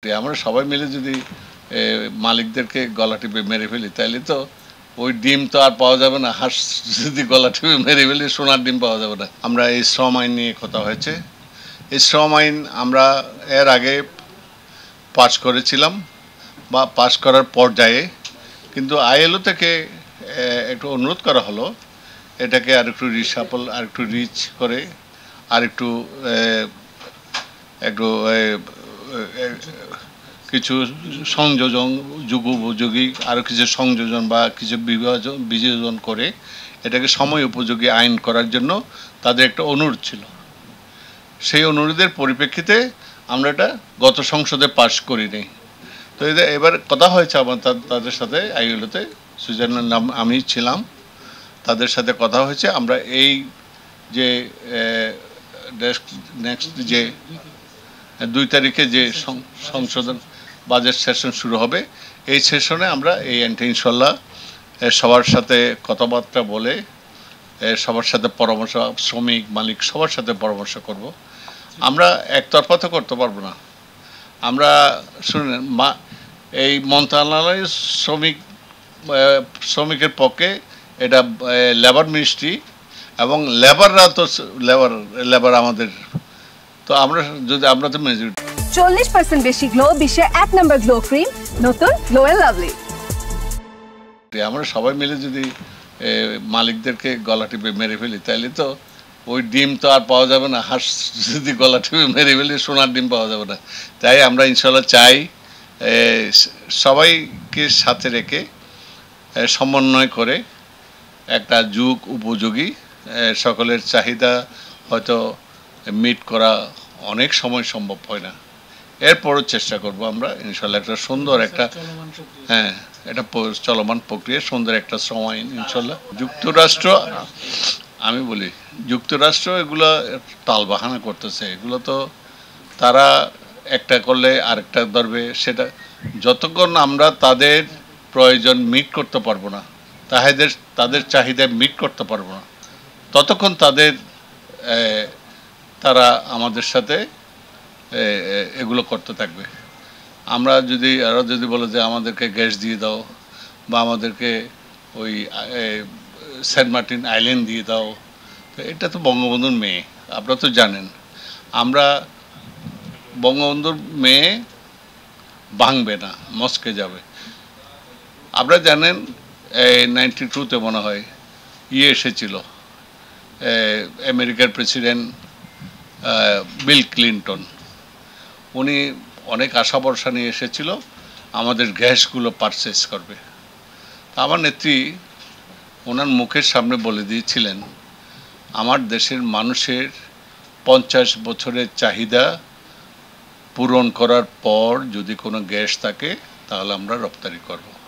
আমরা সবাই মিলে যদি মালিকদেরকে গলা টিপে মেরে ফেলি তাহলে তো ওই ডিম তো আর পাওয়া যাবে না। হাঁস যদি গলা টিপে মেরে ফেলি সোনার ডিম পাওয়া যাবে না। আমরা এই শ্রম আইন নিয়ে কথা হয়েছে। এই শ্রম আইন আমরা এর আগে পাস করেছিলাম বা পাস করার পর্যায়ে, কিন্তু আইএলও থেকে একটু অনুরোধ করা হলো এটাকে আর একটু রিসাপল, আর একটু রিচ করে, আর একটু একটু কিছু সংযোজন, যুগোপযোগী আরও কিছু সংযোজন বা কিছু বিযোজন করে এটাকে সময় উপযোগী আইন করার জন্য তাদের একটা অনুরোধ ছিল। সেই অনুরোধের পরিপ্রেক্ষিতে আমরা এটা গত সংসদে পাশ করিনি। তো এবার কথা হয়েছে আমার তাদের সাথে, আইএলওতে সুইজারল্যান্ড আমি ছিলাম, তাদের সাথে কথা হয়েছে। আমরা এই যে নেক্সট যে 2 তারিখে যে সংশোধন বাজেট সেশন শুরু হবে, এই সেশনে আমরা এই আইনটা ইনশাল্লাহ সবার সাথে কথাবার্তা বলে, সবার সাথে পরামর্শ, শ্রমিক মালিক সবার সাথে পরামর্শ করব। আমরা একতরফা তো করতে পারবো না। আমরা শুনেন এই মন্ত্রণালয় শ্রমিকের পক্ষে এটা লেবার মিনিস্ট্রি, এবং লেবাররা তো লেবার আমাদের, তো আমরা তো মেজরিটি। 40% বেশি গ্লো, বিশ্বের 1 নম্বর গ্লো ক্রিম, নতুন গ্লো এন্ড লাভলি। আমরা সবাই মিলে যদি মালিকদেরকে গলা টিপে মেরে ফেলি তাহলে তো ওই ডিম তো আর পাওয়া যাবে না। হাঁস যদি গলা টিপে মেরে ফেলি সোনার ডিম পাওয়া যাবে না। তাই আমরা ইনশাল্লাহ চাই সবাইকে সাথে রেখে সমন্বয় করে একটা যুগ উপযোগী, সকলের চাহিদা হয়তো মিট করা অনেক সময় সম্ভব হয় না, এরপরও চেষ্টা করব আমরা ইনশাল্লাহ একটা সুন্দর একটা, হ্যাঁ, এটা চলমান প্রক্রিয়া, সুন্দর একটা সময় ইনশাল্লাহ। যুক্তরাষ্ট্র, আমি বলি যুক্তরাষ্ট্র এগুলো টালবাহানা করতেছে। এগুলো তো তারা একটা করলে আরেকটা ধরবে, সেটা যতক্ষণ আমরা তাদের প্রয়োজন মিট করতে পারবো না, তাদের চাহিদা মিট করতে পারবো না, ততক্ষণ তারা আমাদের সাথে এগুলো করতে থাকবে। আমরা যদি বলে যে আমাদেরকে গ্যাস দিয়ে দাও, বা আমাদেরকে ওই সেন্ট মার্টিন আইল্যান্ড দিয়ে দাও, তো এটা তো বঙ্গবন্ধুর মেয়ে, আপনারা তো জানেন। আমরা বঙ্গবন্ধুর মেয়ে ভাঙবে না, মস্কে যাবে। আপনারা জানেন 92-তে মনে হয় এসেছিল আমেরিকার প্রেসিডেন্ট বিল ক্লিন্টন। উনি অনেক আশা ভরসা নিয়ে এসেছিল আমাদের গ্যাসগুলো পারচেস করবে। আমার নেত্রী ওনার মুখের সামনে বলে দিয়েছিলেন, আমার দেশের মানুষের 50 বছরের চাহিদা পূরণ করার পর যদি কোনো গ্যাস থাকে তাহলে আমরা রপ্তানি করব।